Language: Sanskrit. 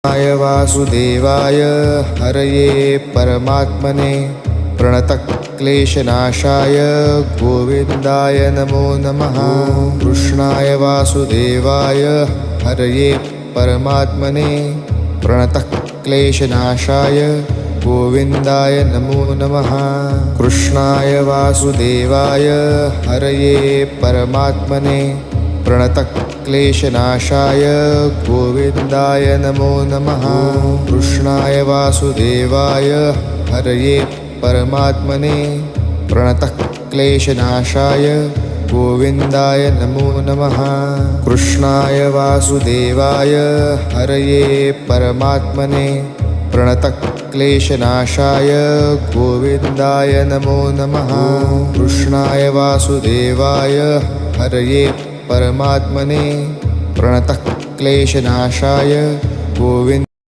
कृष्णाय वासुदेवाय हरये परमात्मने प्रणतक्लेशनाशाय गोविन्दाय नमो नमः। कृष्णाय वासुदेवाय हरये परमात्मने प्रणतक्लेशनाशाय गोविन्दाय नमो नमः। कृष्णाय वासुदेवाय हरये परमात्मने प्रणतक्लेशनाशाय गोविन्दाय नमो नमः। कृष्णाय वासुदेवाय हरये परमात्मने प्रणतक्लेशनाशाय गोविन्दाय नमो नमः। कृष्णाय वासुदेवाय हरये परमात्मने प्रणतक्लेशनाशाय गोविन्दाय नमो नमः। कृष्णाय वासुदेवाय हरये परमात्मने प्रणतक्लेशनाशाय गोविन्द